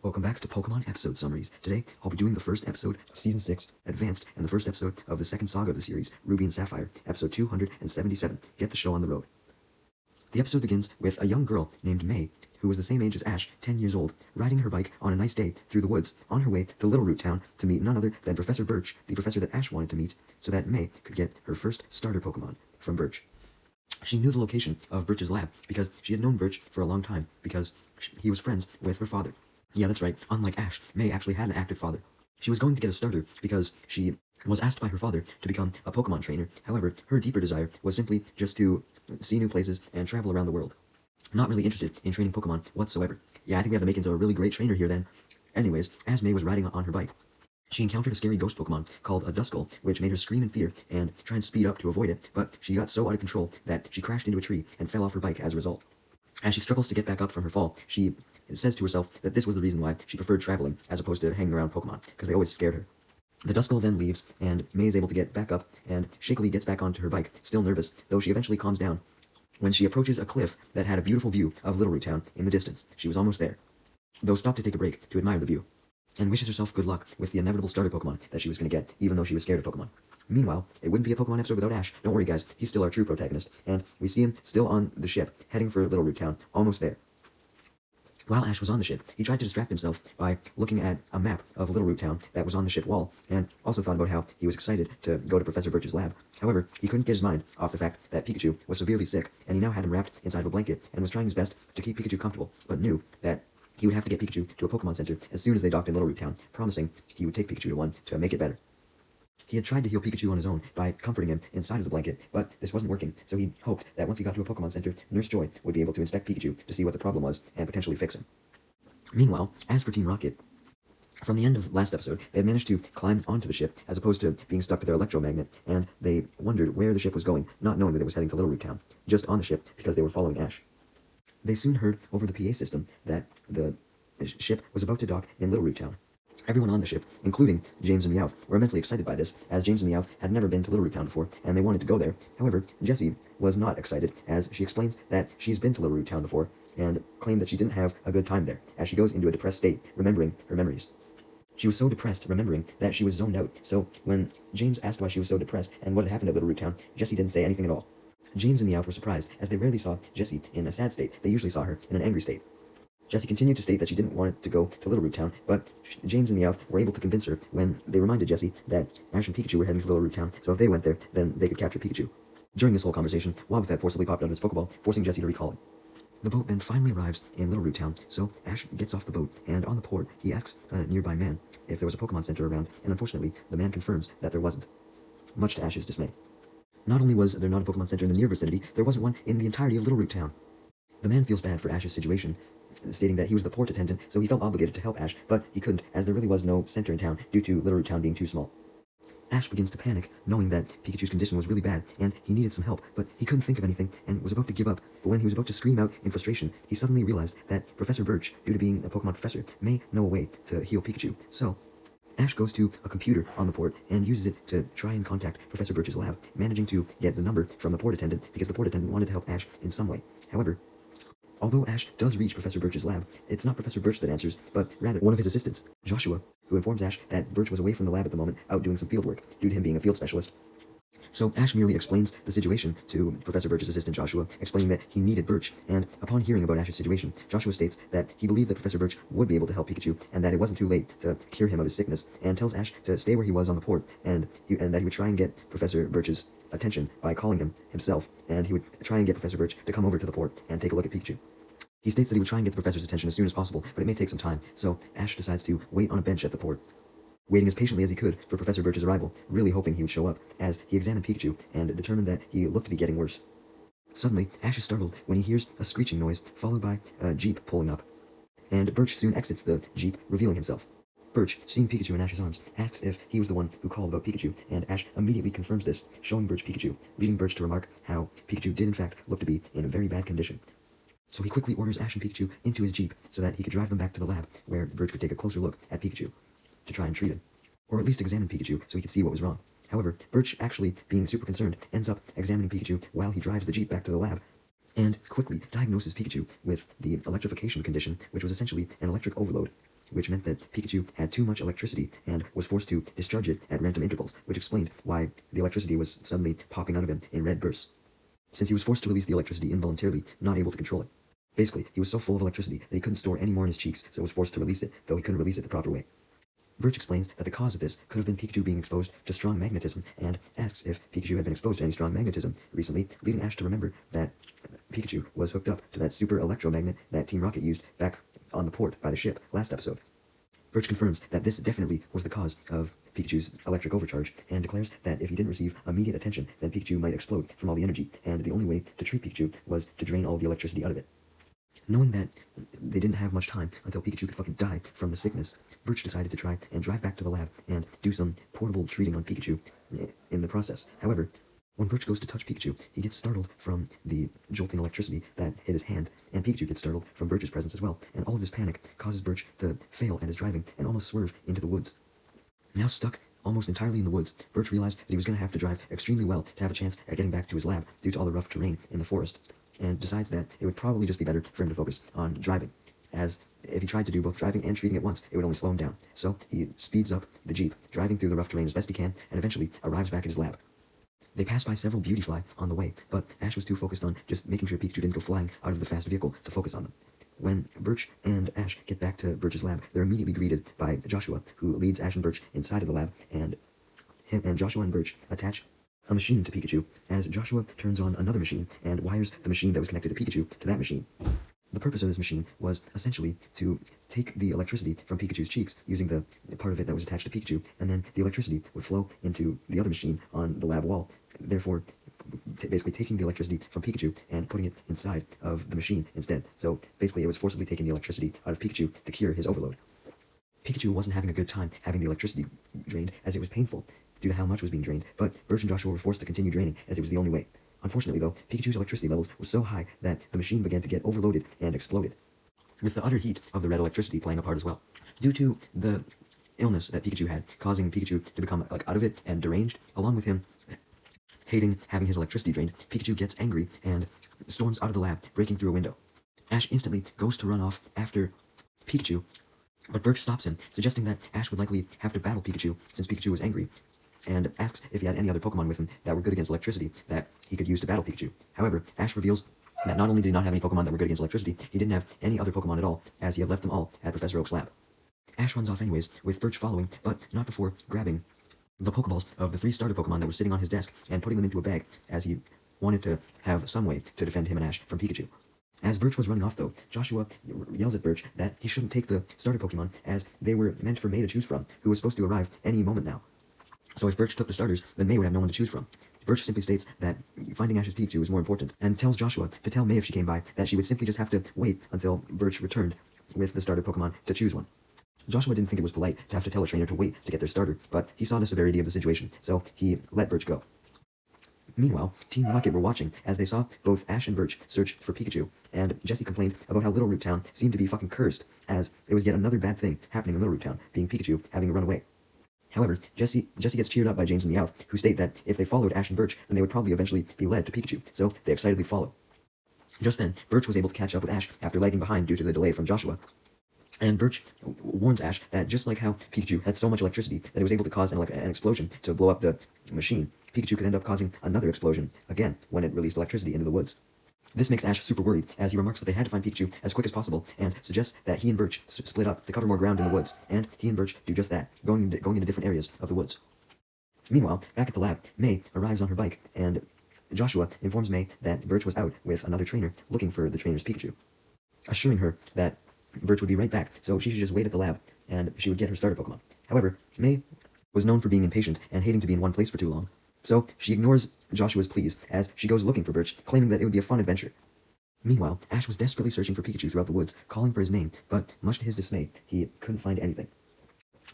Welcome back to Pokemon episode summaries. Today, I'll be doing the first episode of Season 6, Advanced, and the first episode of the second saga of the series, Ruby and Sapphire, episode 277, Get the Show on the Road. The episode begins with a young girl named May, who was the same age as Ash, 10 years old, riding her bike on a nice day through the woods, on her way to Little Root Town to meet none other than Professor Birch, the professor that Ash wanted to meet, so that May could get her first starter Pokemon from Birch. She knew the location of Birch's lab because she had known Birch for a long time, because he was friends with her father. Yeah, that's right. Unlike Ash, May actually had an active father. She was going to get a starter because she was asked by her father to become a Pokemon trainer. However, her deeper desire was simply just to see new places and travel around the world. Not really interested in training Pokemon whatsoever. Yeah, I think we have the makings of a really great trainer here then. Anyways, as May was riding on her bike, she encountered a scary ghost Pokemon called a Duskull, which made her scream in fear and try and speed up to avoid it, but she got so out of control that she crashed into a tree and fell off her bike as a result. As she struggles to get back up from her fall, she says to herself that this was the reason why she preferred traveling as opposed to hanging around Pokemon, because they always scared her. The Duskull then leaves, and May is able to get back up, and shakily gets back onto her bike, still nervous, though she eventually calms down. When she approaches a cliff that had a beautiful view of Little Root Town in the distance, she was almost there, though stopped to take a break to admire the view, and wishes herself good luck with the inevitable starter Pokemon that she was going to get, even though she was scared of Pokemon. Meanwhile, it wouldn't be a Pokemon episode without Ash. Don't worry guys, he's still our true protagonist, and we see him still on the ship, heading for Little Root Town, almost there. While Ash was on the ship, he tried to distract himself by looking at a map of Little Root Town that was on the ship wall, and also thought about how he was excited to go to Professor Birch's lab. However, he couldn't get his mind off the fact that Pikachu was severely sick, and he now had him wrapped inside of a blanket, and was trying his best to keep Pikachu comfortable, but knew that he would have to get Pikachu to a Pokemon Center as soon as they docked in Little Root Town, promising he would take Pikachu to one to make it better. He had tried to heal Pikachu on his own by comforting him inside of the blanket, but this wasn't working, so he hoped that once he got to a Pokemon Center, Nurse Joy would be able to inspect Pikachu to see what the problem was and potentially fix him. Meanwhile, as for Team Rocket, from the end of last episode, they had managed to climb onto the ship as opposed to being stuck to their electromagnet, and they wondered where the ship was going, not knowing that it was heading to Little Root Town, just on the ship because they were following Ash. They soon heard over the PA system that the ship was about to dock in Little Root Town. Everyone on the ship, including James and Meowth, were immensely excited by this, as James and Meowth had never been to Little Root Town before, and they wanted to go there. However, Jessie was not excited, as she explains that she's been to Little Root Town before, and claimed that she didn't have a good time there, as she goes into a depressed state, remembering her memories. She was so depressed, remembering that she was zoned out, so when James asked why she was so depressed and what had happened at Little Root Town, Jessie didn't say anything at all. James and Meowth were surprised, as they rarely saw Jessie in a sad state. They usually saw her in an angry state. Jessie continued to state that she didn't want to go to Little Root Town, but James and Meowth were able to convince her when they reminded Jessie that Ash and Pikachu were heading to Little Root Town, so if they went there, then they could capture Pikachu. During this whole conversation, Wobbuffet forcibly popped out of his Pokeball, forcing Jessie to recall it. The boat then finally arrives in Little Root Town, so Ash gets off the boat, and on the port, he asks a nearby man if there was a Pokemon Center around, and unfortunately, the man confirms that there wasn't, much to Ash's dismay. Not only was there not a Pokemon Center in the near vicinity, there wasn't one in the entirety of Little Root Town. The man feels bad for Ash's situation, stating that he was the port attendant, so he felt obligated to help Ash, but he couldn't, as there really was no center in town due to Little Root Town being too small. Ash begins to panic, knowing that Pikachu's condition was really bad, and he needed some help, but he couldn't think of anything, and was about to give up. But when he was about to scream out in frustration, he suddenly realized that Professor Birch, due to being a Pokemon professor, may know a way to heal Pikachu. So, Ash goes to a computer on the port and uses it to try and contact Professor Birch's lab, managing to get the number from the port attendant because the port attendant wanted to help Ash in some way. However, although Ash does reach Professor Birch's lab, it's not Professor Birch that answers, but rather one of his assistants, Joshua, who informs Ash that Birch was away from the lab at the moment, out doing some field work, due to him being a field specialist. So Ash merely explains the situation to Professor Birch's assistant Joshua, explaining that he needed Birch, and upon hearing about Ash's situation, Joshua states that he believed that Professor Birch would be able to help Pikachu, and that it wasn't too late to cure him of his sickness, and tells Ash to stay where he was on the port, and that he would try and get Professor Birch's attention by calling him himself, and he would try and get Professor Birch to come over to the port and take a look at Pikachu. He states that he would try and get the professor's attention as soon as possible, but it may take some time, so Ash decides to wait on a bench at the port, waiting as patiently as he could for Professor Birch's arrival, really hoping he would show up, as he examined Pikachu and determined that he looked to be getting worse. Suddenly, Ash is startled when he hears a screeching noise, followed by a jeep pulling up, and Birch soon exits the jeep, revealing himself. Birch, seeing Pikachu in Ash's arms, asks if he was the one who called about Pikachu, and Ash immediately confirms this, showing Birch Pikachu, leading Birch to remark how Pikachu did in fact look to be in a very bad condition. So he quickly orders Ash and Pikachu into his jeep so that he could drive them back to the lab, where Birch could take a closer look at Pikachu to try and treat him, or at least examine Pikachu so he could see what was wrong. However, Birch, actually being super concerned, ends up examining Pikachu while he drives the jeep back to the lab, and quickly diagnoses Pikachu with the electrification condition, which was essentially an electric overload. which meant that Pikachu had too much electricity and was forced to discharge it at random intervals, which explained why the electricity was suddenly popping out of him in red bursts. Since he was forced to release the electricity involuntarily, not able to control it. Basically, he was so full of electricity that he couldn't store any more in his cheeks, so was forced to release it, though he couldn't release it the proper way. Birch explains that the cause of this could have been Pikachu being exposed to strong magnetism, and asks if Pikachu had been exposed to any strong magnetism recently, leading Ash to remember that Pikachu was hooked up to that super electromagnet that Team Rocket used back on the port by the ship last episode. Birch confirms that this definitely was the cause of Pikachu's electric overcharge, and declares that if he didn't receive immediate attention, then Pikachu might explode from all the energy, and the only way to treat Pikachu was to drain all the electricity out of it. Knowing that they didn't have much time until Pikachu could fucking die from the sickness, Birch decided to try and drive back to the lab and do some portable treating on Pikachu in the process. However, when Birch goes to touch Pikachu, he gets startled from the jolting electricity that hit his hand, and Pikachu gets startled from Birch's presence as well, and all of this panic causes Birch to fail at his driving and almost swerve into the woods. Now stuck almost entirely in the woods, Birch realized that he was going to have to drive extremely well to have a chance at getting back to his lab due to all the rough terrain in the forest, and decides that it would probably just be better for him to focus on driving, as if he tried to do both driving and treating at once, it would only slow him down. So he speeds up the Jeep, driving through the rough terrain as best he can, and eventually arrives back at his lab. They pass by several Beautyfly on the way, but Ash was too focused on just making sure Pikachu didn't go flying out of the fast vehicle to focus on them. When Birch and Ash get back to Birch's lab, they're immediately greeted by Joshua, who leads Ash and Birch inside of the lab, and Joshua and Birch attach a machine to Pikachu, as Joshua turns on another machine and wires the machine that was connected to Pikachu to that machine. The purpose of this machine was essentially to take the electricity from Pikachu's cheeks, using the part of it that was attached to Pikachu, and then the electricity would flow into the other machine on the lab wall, therefore basically taking the electricity from Pikachu and putting it inside of the machine instead. So basically it was forcibly taking the electricity out of Pikachu to cure his overload. Pikachu wasn't having a good time having the electricity drained, as it was painful due to how much was being drained, but Birch and Joshua were forced to continue draining, as it was the only way. Unfortunately, though, Pikachu's electricity levels were so high that the machine began to get overloaded and exploded, with the utter heat of the red electricity playing a part as well. Due to the illness that Pikachu had, causing Pikachu to become out of it and deranged, along with him hating having his electricity drained, Pikachu gets angry and storms out of the lab, breaking through a window. Ash instantly goes to run off after Pikachu, but Birch stops him, suggesting that Ash would likely have to battle Pikachu since Pikachu was angry, and asks if he had any other Pokemon with him that were good against electricity that he could use to battle Pikachu. However, Ash reveals that not only did he not have any Pokemon that were good against electricity, he didn't have any other Pokemon at all, as he had left them all at Professor Oak's lab. Ash runs off anyways, with Birch following, but not before grabbing the Pokeballs of the 3 starter Pokemon that were sitting on his desk and putting them into a bag, as he wanted to have some way to defend him and Ash from Pikachu. As Birch was running off, though, Joshua yells at Birch that he shouldn't take the starter Pokemon, as they were meant for May to choose from, who was supposed to arrive any moment now. So if Birch took the starters, then May would have no one to choose from. Birch simply states that finding Ash's Pikachu is more important, and tells Joshua to tell May if she came by that she would simply just have to wait until Birch returned with the starter Pokemon to choose one. Joshua didn't think it was polite to have to tell a trainer to wait to get their starter, but he saw the severity of the situation, so he let Birch go. Meanwhile, Team Rocket were watching as they saw both Ash and Birch search for Pikachu, and Jessie complained about how Little Root Town seemed to be fucking cursed, as it was yet another bad thing happening in Little Root Town, being Pikachu having run away. However, Jessie gets cheered up by James and Meowth, who state that if they followed Ash and Birch, then they would probably eventually be led to Pikachu, so they excitedly follow. Just then, Birch was able to catch up with Ash after lagging behind due to the delay from Joshua, and Birch warns Ash that just like how Pikachu had so much electricity that it was able to cause an explosion to blow up the machine, Pikachu could end up causing another explosion again when it released electricity into the woods. This makes Ash super worried, as he remarks that they had to find Pikachu as quick as possible, and suggests that he and Birch split up to cover more ground in the woods, and he and Birch do just that, going into different areas of the woods. Meanwhile, back at the lab, May arrives on her bike, and Joshua informs May that Birch was out with another trainer looking for the trainer's Pikachu, assuring her that Birch would be right back, so she should just wait at the lab, and she would get her starter Pokemon. However, May was known for being impatient and hating to be in one place for too long, so she ignores Joshua's pleas as she goes looking for Birch, claiming that it would be a fun adventure. Meanwhile, Ash was desperately searching for Pikachu throughout the woods, calling for his name, but much to his dismay, he couldn't find anything.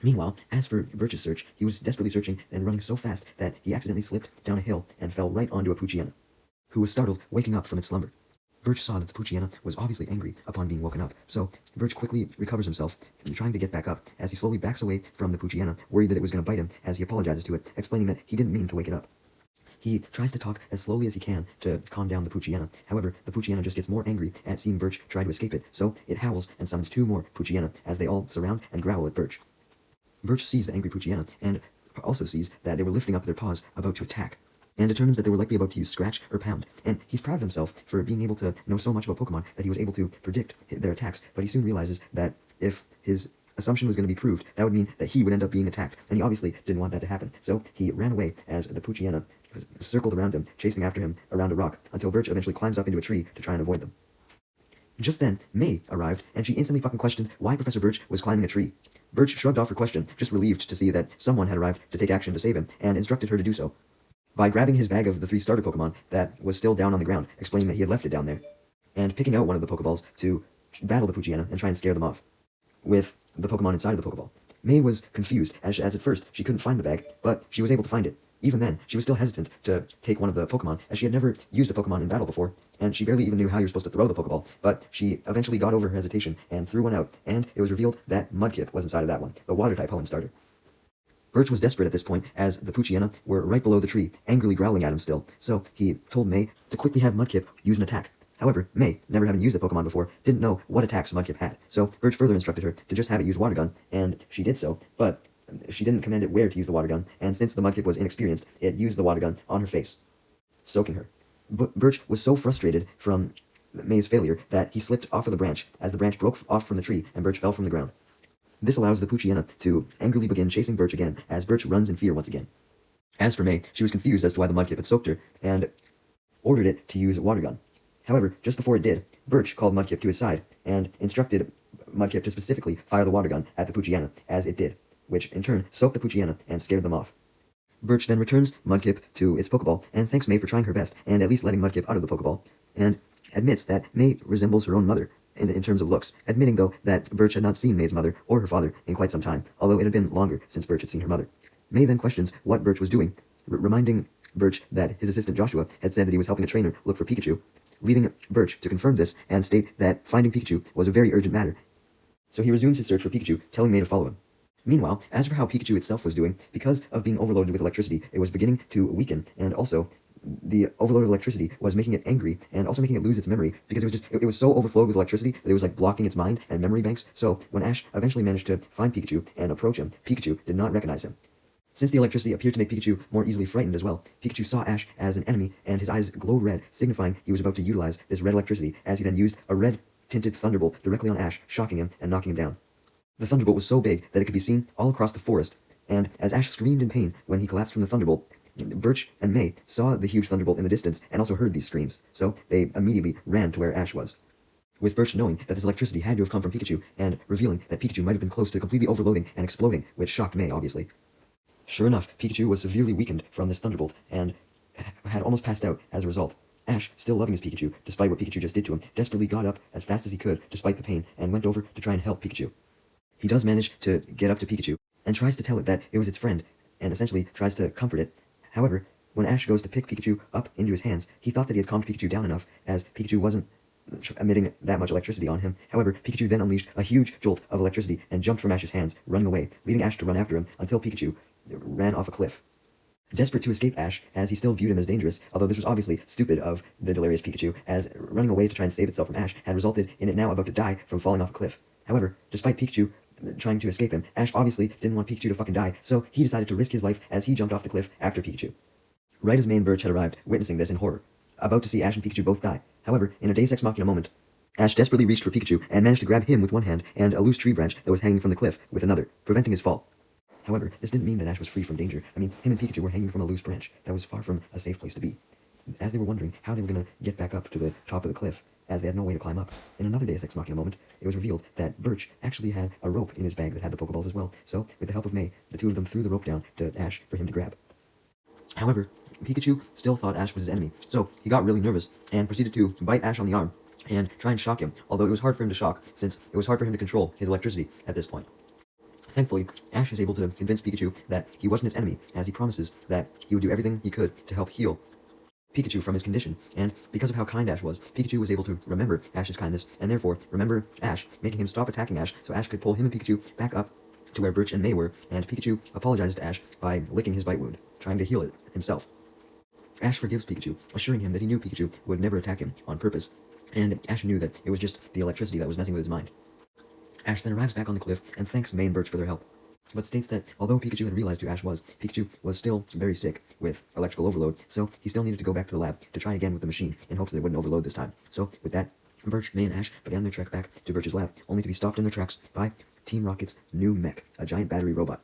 Meanwhile, as for Birch's search, he was desperately searching and running so fast that he accidentally slipped down a hill and fell right onto a Poochyena, who was startled, waking up from its slumber. Birch saw that the Poochyena was obviously angry upon being woken up, so Birch quickly recovers himself, trying to get back up, as he slowly backs away from the Poochyena, worried that it was going to bite him, as he apologizes to it, explaining that he didn't mean to wake it up. He tries to talk as slowly as he can to calm down the Poochyena. However, the Poochyena just gets more angry at seeing Birch try to escape it, so it howls and summons 2 more Poochyena as they all surround and growl at Birch. Birch sees the angry Poochyena and also sees that they were lifting up their paws about to attack, and determines that they were likely about to use Scratch or Pound. And he's proud of himself for being able to know so much about Pokemon that he was able to predict their attacks, but he soon realizes that if his assumption was going to be proved, that would mean that he would end up being attacked, and he obviously didn't want that to happen. So he ran away as the Poochyena circled around him, chasing after him around a rock, until Birch eventually climbs up into a tree to try and avoid them. Just then, May arrived, and she instantly fucking questioned why Professor Birch was climbing a tree. Birch shrugged off her question, just relieved to see that someone had arrived to take action to save him, and instructed her to do so by grabbing his bag of the 3 starter Pokemon that was still down on the ground, explaining that he had left it down there, and picking out one of the Pokeballs to battle the Poochyena and try and scare them off with the Pokemon inside of the Pokeball. May was confused, as at first she couldn't find the bag, but she was able to find it. Even then, she was still hesitant to take one of the Pokemon, as she had never used a Pokemon in battle before, and she barely even knew how you're supposed to throw the Pokeball, but she eventually got over her hesitation and threw one out, and it was revealed that Mudkip was inside of that one, the Water-type Hoenn starter. Birch was desperate at this point, as the Poochyena were right below the tree, angrily growling at him still, so he told May to quickly have Mudkip use an attack. However, May, never having used a Pokemon before, didn't know what attacks Mudkip had, so Birch further instructed her to just have it use Water Gun, and she did so, but she didn't command it where to use the Water Gun, and since the Mudkip was inexperienced, it used the Water Gun on her face, soaking her. Birch was so frustrated from May's failure that he slipped off of the branch, as the branch broke off from the tree, and Birch fell from the ground. This allows the Poochyena to angrily begin chasing Birch again, as Birch runs in fear once again. As for May, she was confused as to why the Mudkip had soaked her, and ordered it to use Water Gun. However, just before it did, Birch called Mudkip to his side, and instructed Mudkip to specifically fire the Water Gun at the Poochyena, as it did, which in turn soaked the Poochyena and scared them off. Birch then returns Mudkip to its Pokeball, and thanks May for trying her best, and at least letting Mudkip out of the Pokeball, and admits that May resembles her own mother, in terms of looks, admitting though that Birch had not seen May's mother or her father in quite some time, although it had been longer since Birch had seen her mother. May then questions what Birch was doing, reminding Birch that his assistant Joshua had said that he was helping a trainer look for Pikachu, leading Birch to confirm this and state that finding Pikachu was a very urgent matter. So he resumes his search for Pikachu, telling May to follow him. Meanwhile, as for how Pikachu itself was doing, because of being overloaded with electricity, it was beginning to weaken, and also the overload of electricity was making it angry and also making it lose its memory, because it was so overflowed with electricity that it was like blocking its mind and memory banks. So when Ash eventually managed to find Pikachu and approach him, Pikachu did not recognize him. Since the electricity appeared to make Pikachu more easily frightened as well, Pikachu saw Ash as an enemy, and his eyes glowed red, signifying he was about to utilize this red electricity, as he then used a red-tinted Thunderbolt directly on Ash, shocking him and knocking him down. The Thunderbolt was so big that it could be seen all across the forest, and as Ash screamed in pain when he collapsed from the Thunderbolt, Birch and May saw the huge Thunderbolt in the distance and also heard these screams, so they immediately ran to where Ash was, with Birch knowing that this electricity had to have come from Pikachu, and revealing that Pikachu might have been close to completely overloading and exploding, which shocked May, obviously. Sure enough, Pikachu was severely weakened from this Thunderbolt, and had almost passed out as a result. Ash, still loving his Pikachu, despite what Pikachu just did to him, desperately got up as fast as he could, despite the pain, and went over to try and help Pikachu. He does manage to get up to Pikachu, and tries to tell it that it was its friend, and essentially tries to comfort it. However, when Ash goes to pick Pikachu up into his hands, he thought that he had calmed Pikachu down enough, as Pikachu wasn't emitting that much electricity on him. However, Pikachu then unleashed a huge jolt of electricity and jumped from Ash's hands, running away, leading Ash to run after him until Pikachu ran off a cliff. Desperate to escape Ash, as he still viewed him as dangerous, although this was obviously stupid of the delirious Pikachu, as running away to try and save itself from Ash had resulted in it now about to die from falling off a cliff. However, despite Pikachu trying to escape him, Ash obviously didn't want Pikachu to fucking die, so he decided to risk his life as he jumped off the cliff after Pikachu. Right as May and Birch had arrived, witnessing this in horror, about to see Ash and Pikachu both die. However, in a Deus Ex Machina moment, Ash desperately reached for Pikachu and managed to grab him with one hand and a loose tree branch that was hanging from the cliff with another, preventing his fall. However, this didn't mean that Ash was free from danger. I mean, him and Pikachu were hanging from a loose branch that was far from a safe place to be. As they were wondering how they were going to get back up to the top of the cliff, as they had no way to climb up, in another Deus Ex Machina moment, it was revealed that Birch actually had a rope in his bag that had the Pokeballs as well, so with the help of May, the two of them threw the rope down to Ash for him to grab. However, Pikachu still thought Ash was his enemy, so he got really nervous and proceeded to bite Ash on the arm and try and shock him, although it was hard for him to shock, since it was hard for him to control his electricity at this point. Thankfully, Ash is able to convince Pikachu that he wasn't its enemy, as he promises that he would do everything he could to help heal Pikachu from his condition, and because of how kind Ash was, Pikachu was able to remember Ash's kindness, and therefore remember Ash, making him stop attacking Ash so Ash could pull him and Pikachu back up to where Birch and May were, and Pikachu apologizes to Ash by licking his bite wound, trying to heal it himself. Ash forgives Pikachu, assuring him that he knew Pikachu would never attack him on purpose, and Ash knew that it was just the electricity that was messing with his mind. Ash then arrives back on the cliff and thanks May and Birch for their help, but states that although Pikachu had realized who Ash was, Pikachu was still very sick with electrical overload, so he still needed to go back to the lab to try again with the machine in hopes that it wouldn't overload this time. So with that, Birch, May, and Ash began their trek back to Birch's lab, only to be stopped in their tracks by Team Rocket's new mech, a giant battery robot.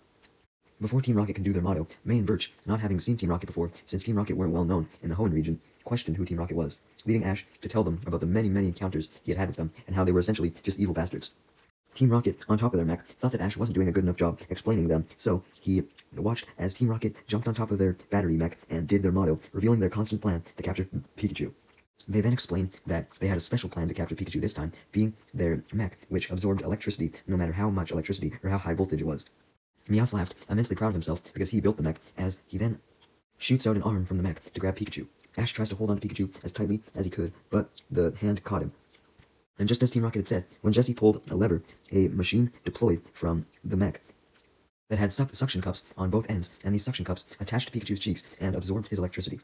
Before Team Rocket can do their motto, May and Birch, not having seen Team Rocket before, since Team Rocket weren't well known in the Hoenn region, questioned who Team Rocket was, leading Ash to tell them about the many encounters he had had with them, and how they were essentially just evil bastards. Team Rocket, on top of their mech, thought that Ash wasn't doing a good enough job explaining them, so he watched as Team Rocket jumped on top of their battery mech and did their motto, revealing their constant plan to capture Pikachu. They then explained that they had a special plan to capture Pikachu this time, being their mech, which absorbed electricity no matter how much electricity or how high voltage it was. Meowth laughed, immensely proud of himself because he built the mech, as he then shoots out an arm from the mech to grab Pikachu. Ash tries to hold on to Pikachu as tightly as he could, but the hand caught him. And just as Team Rocket had said, when Jesse pulled a lever, a machine deployed from the mech that had suction cups on both ends, and these suction cups attached to Pikachu's cheeks and absorbed his electricity.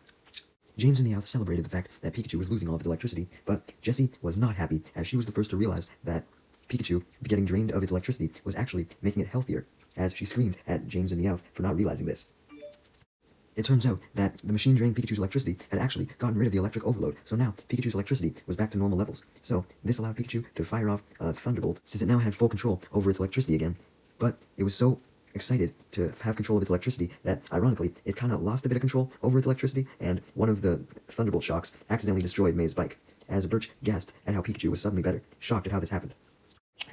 James and Meowth celebrated the fact that Pikachu was losing all of his electricity, but Jessie was not happy, as she was the first to realize that Pikachu getting drained of its electricity was actually making it healthier, as she screamed at James and Meowth for not realizing this. It turns out that the machine drained Pikachu's electricity had actually gotten rid of the electric overload, so now Pikachu's electricity was back to normal levels. So this allowed Pikachu to fire off a Thunderbolt, since it now had full control over its electricity again. But it was so excited to have control of its electricity that, ironically, it kind of lost a bit of control over its electricity, and one of the Thunderbolt shocks accidentally destroyed May's bike, as Birch gasped at how Pikachu was suddenly better, shocked at how this happened.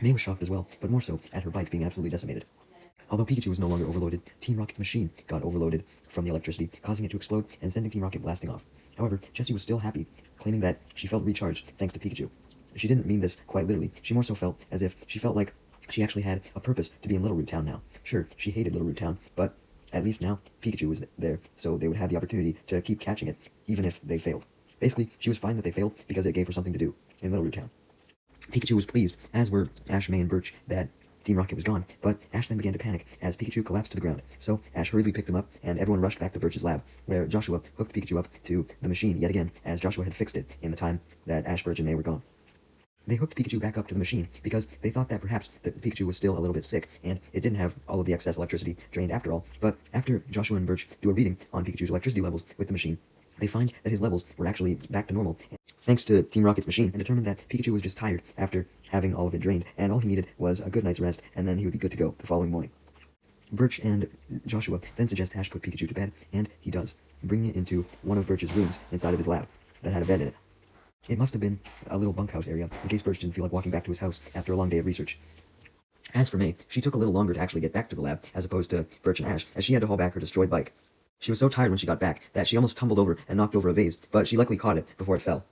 May was shocked as well, but more so at her bike being absolutely decimated. Although Pikachu was no longer overloaded, Team Rocket's machine got overloaded from the electricity, causing it to explode and sending Team Rocket blasting off. However, Jessie was still happy, claiming that she felt recharged thanks to Pikachu. She didn't mean this quite literally, she more so felt as if she felt like she actually had a purpose to be in Little Root Town now. Sure, she hated Little Root Town, but at least now Pikachu was there, so they would have the opportunity to keep catching it, even if they failed. Basically, she was fine that they failed because it gave her something to do in Little Root Town. Pikachu was pleased, as were Ash, May, and Birch, that Team Rocket was gone, but Ash then began to panic as Pikachu collapsed to the ground. So Ash hurriedly picked him up, and everyone rushed back to Birch's lab, where Joshua hooked Pikachu up to the machine yet again, as Joshua had fixed it in the time that Ash, Birch, and May were gone. They hooked Pikachu back up to the machine because they thought that perhaps Pikachu was still a little bit sick, and it didn't have all of the excess electricity drained after all. But after Joshua and Birch do a reading on Pikachu's electricity levels with the machine, they find that his levels were actually back to normal, thanks to Team Rocket's machine, and determined that Pikachu was just tired after having all of it drained, and all he needed was a good night's rest, and then he would be good to go the following morning. Birch and Joshua then suggest Ash put Pikachu to bed, and he does, bringing it into one of Birch's rooms inside of his lab that had a bed in it. It must have been a little bunkhouse area, in case Birch didn't feel like walking back to his house after a long day of research. As for May, she took a little longer to actually get back to the lab, as opposed to Birch and Ash, as she had to haul back her destroyed bike. She was so tired when she got back that she almost tumbled over and knocked over a vase, but she luckily caught it before it fell.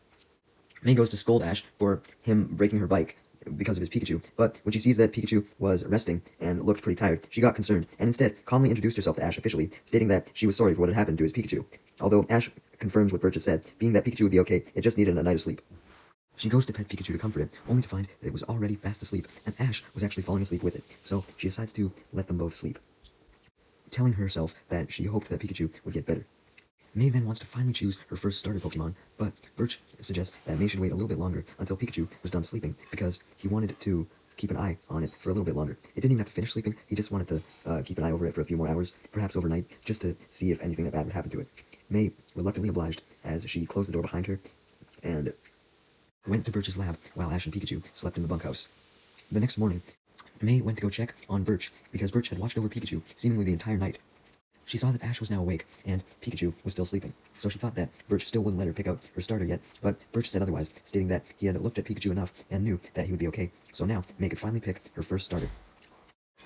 May goes to scold Ash for him breaking her bike because of his Pikachu, but when she sees that Pikachu was resting and looked pretty tired, she got concerned, and instead calmly introduced herself to Ash officially, stating that she was sorry for what had happened to his Pikachu. Although Ash confirms what Birch has said, being that Pikachu would be okay, it just needed a night of sleep. She goes to pet Pikachu to comfort it, only to find that it was already fast asleep, and Ash was actually falling asleep with it, so she decides to let them both sleep, telling herself that she hoped that Pikachu would get better. May then wants to finally choose her first starter Pokemon, but Birch suggests that May should wait a little bit longer until Pikachu was done sleeping, because he wanted to keep an eye on it for a little bit longer. It didn't even have to finish sleeping, he just wanted to keep an eye over it for a few more hours, perhaps overnight, just to see if anything that bad would happen to it. May reluctantly obliged, as she closed the door behind her, and went to Birch's lab while Ash and Pikachu slept in the bunkhouse. The next morning, May went to go check on Birch, because Birch had watched over Pikachu seemingly the entire night. She saw that Ash was now awake, and Pikachu was still sleeping, so she thought that Birch still wouldn't let her pick out her starter yet, but Birch said otherwise, stating that he had looked at Pikachu enough and knew that he would be okay, so now May could finally pick her first starter.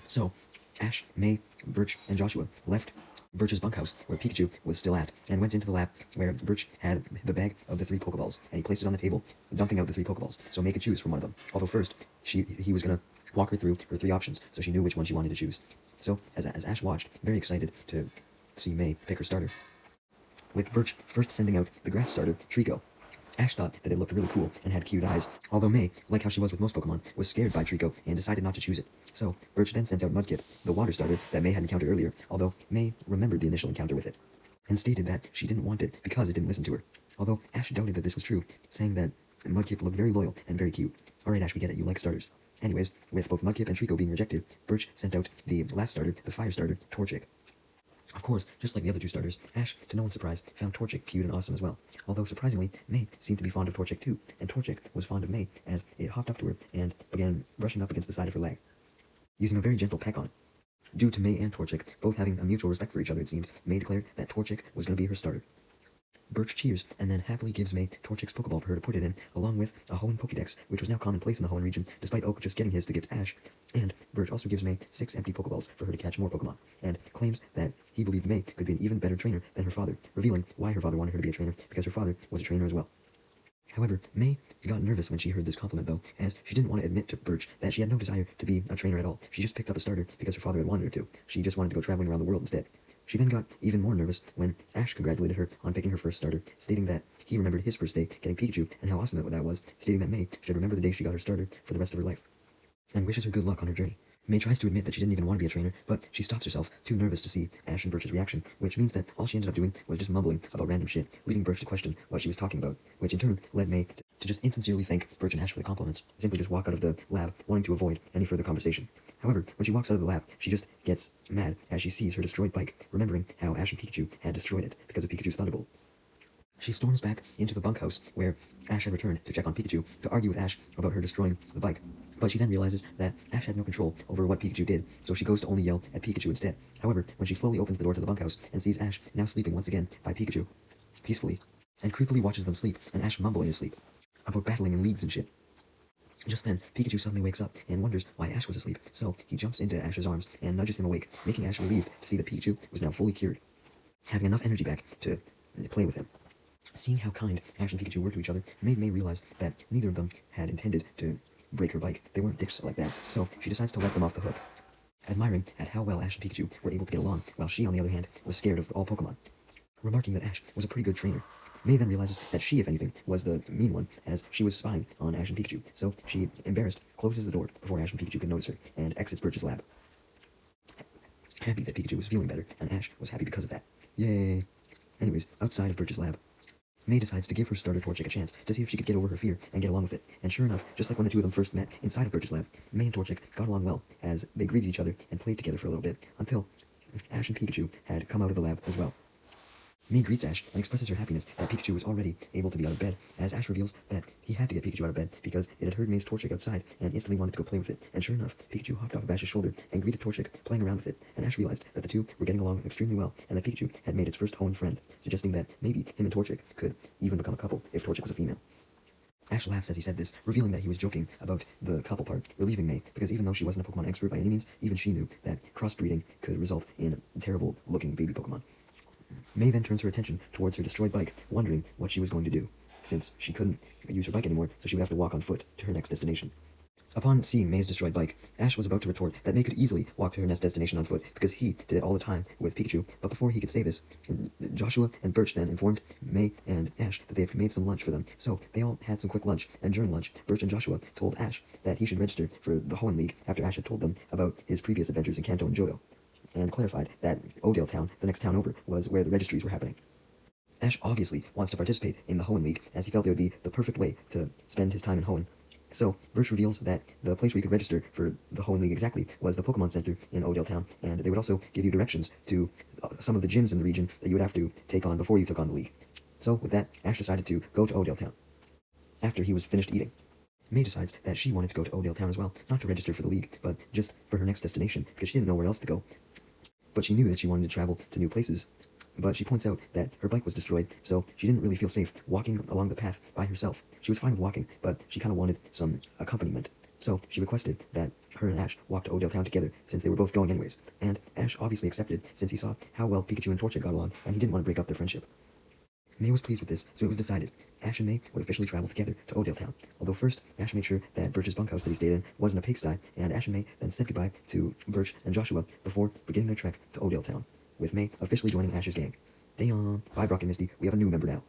So, Ash, May, Birch, and Joshua left Birch's bunkhouse, where Pikachu was still at, and went into the lab, where Birch had the bag of the 3 Pokeballs, and he placed it on the table, dumping out the 3 Pokeballs, so May could choose from one of them. Although first, he was going to walk her through her 3 options, so she knew which one she wanted to choose. So, as Ash watched, very excited to see May pick her starter, with Birch first sending out the grass starter, Trico. Ash thought that it looked really cool and had cute eyes, although May, like how she was with most Pokemon, was scared by Trico and decided not to choose it. So, Birch then sent out Mudkip, the water starter that May had encountered earlier, although May remembered the initial encounter with it. and stated that she didn't want it because it didn't listen to her. Although Ash doubted that this was true, saying that Mudkip looked very loyal and very cute. Alright Ash, we get it, you like starters. Anyways, with both Mudkip and Trico being rejected, Birch sent out the last starter, the fire starter, Torchic. Of course, just like the other two starters, Ash, to no one's surprise, found Torchic cute and awesome as well. Although, surprisingly, May seemed to be fond of Torchic too, and Torchic was fond of May as it hopped up to her and began brushing up against the side of her leg, using a very gentle peck on it. Due to May and Torchic both having a mutual respect for each other, it seemed, May declared that Torchic was going to be her starter. Birch cheers, and then happily gives May Torchic's Pokeball for her to put it in, along with a Hoenn Pokédex, which was now commonplace in the Hoenn region, despite Oak just getting his to give to Ash, and Birch also gives May 6 empty Pokeballs for her to catch more Pokemon, and claims that he believed May could be an even better trainer than her father, revealing why her father wanted her to be a trainer, because her father was a trainer as well. However, May got nervous when she heard this compliment though, as she didn't want to admit to Birch that she had no desire to be a trainer at all. She just picked up a starter because her father had wanted her to. She just wanted to go traveling around the world instead. She then got even more nervous when Ash congratulated her on picking her first starter, stating that he remembered his first day getting Pikachu and how awesome that was, stating that May should remember the day she got her starter for the rest of her life, and wishes her good luck on her journey. May tries to admit that she didn't even want to be a trainer, but she stops herself, too nervous to see Ash and Birch's reaction, which means that all she ended up doing was just mumbling about random shit, leading Birch to question what she was talking about, which in turn led May to just insincerely thank Birch and Ash for the compliments, simply just walk out of the lab, wanting to avoid any further conversation. However, when she walks out of the lab, she just gets mad as she sees her destroyed bike, remembering how Ash and Pikachu had destroyed it because of Pikachu's Thunderbolt. She storms back into the bunkhouse where Ash had returned to check on Pikachu to argue with Ash about her destroying the bike. But she then realizes that Ash had no control over what Pikachu did, so she goes to only yell at Pikachu instead. However, when she slowly opens the door to the bunkhouse and sees Ash now sleeping once again by Pikachu, peacefully, and creepily watches them sleep, and Ash mumble in his sleep about battling in leagues and shit. Just then, Pikachu suddenly wakes up and wonders why Ash was asleep, so he jumps into Ash's arms and nudges him awake, making Ash relieved to see that Pikachu was now fully cured, having enough energy back to play with him. Seeing how kind Ash and Pikachu were to each other made May realize that neither of them had intended to break her bike. They weren't dicks like that, so she decides to let them off the hook, admiring at how well Ash and Pikachu were able to get along, while she, on the other hand, was scared of all Pokemon, remarking that Ash was a pretty good trainer. May then realizes that she, if anything, was the mean one, as she was spying on Ash and Pikachu, so she, embarrassed, closes the door before Ash and Pikachu could notice her, and exits Birch's lab. Happy that Pikachu was feeling better, and Ash was happy because of that. Yay! Anyways, outside of Birch's lab, May decides to give her starter Torchic a chance to see if she could get over her fear and get along with it. And sure enough, just like when the two of them first met inside of Birch's lab, May and Torchic got along well as they greeted each other and played together for a little bit, until Ash and Pikachu had come out of the lab as well. May greets Ash and expresses her happiness that Pikachu was already able to be out of bed, as Ash reveals that he had to get Pikachu out of bed because it had heard May's Torchic outside and instantly wanted to go play with it. And sure enough, Pikachu hopped off of Ash's shoulder and greeted Torchic, playing around with it, and Ash realized that the two were getting along extremely well, and that Pikachu had made its first Hoenn friend, suggesting that maybe him and Torchic could even become a couple if Torchic was a female. Ash laughs as he said this, revealing that he was joking about the couple part, relieving May, because even though she wasn't a Pokemon expert by any means, even she knew that crossbreeding could result in terrible-looking baby Pokemon. May then turns her attention towards her destroyed bike, wondering what she was going to do, since she couldn't use her bike anymore, so she would have to walk on foot to her next destination. Upon seeing May's destroyed bike, Ash was about to retort that May could easily walk to her next destination on foot, because he did it all the time with Pikachu, but before he could say this, Joshua and Birch then informed May and Ash that they had made some lunch for them, so they all had some quick lunch, and during lunch, Birch and Joshua told Ash that he should register for the Hoenn League after Ash had told them about his previous adventures in Kanto and Johto, and clarified that Oakdale Town, the next town over, was where the registries were happening. Ash obviously wants to participate in the Hoenn League, as he felt it would be the perfect way to spend his time in Hoenn. So, Birch reveals that the place where you could register for the Hoenn League exactly was the Pokemon Center in Oakdale Town, and they would also give you directions to some of the gyms in the region that you would have to take on before you took on the league. So, with that, Ash decided to go to Oakdale Town after he was finished eating. May decides that she wanted to go to Oakdale Town as well, not to register for the league, but just for her next destination, because she didn't know where else to go. But she knew that she wanted to travel to new places, but she points out that her bike was destroyed, so she didn't really feel safe walking along the path by herself. She was fine with walking, but she kind of wanted some accompaniment, so she requested that her and Ash walk to Oakdale Town together, since they were both going anyways, and Ash obviously accepted, since he saw how well Pikachu and Torchic got along, and he didn't want to break up their friendship. May was pleased with this, so it was decided Ash and May would officially travel together to Oakdale Town. Although first, Ash made sure that Birch's bunkhouse that he stayed in wasn't a pigsty, and Ash and May then said goodbye to Birch and Joshua before beginning their trek to Oakdale Town, with May officially joining Ash's gang. Damn. Bye, Brock and Misty. We have a new member now.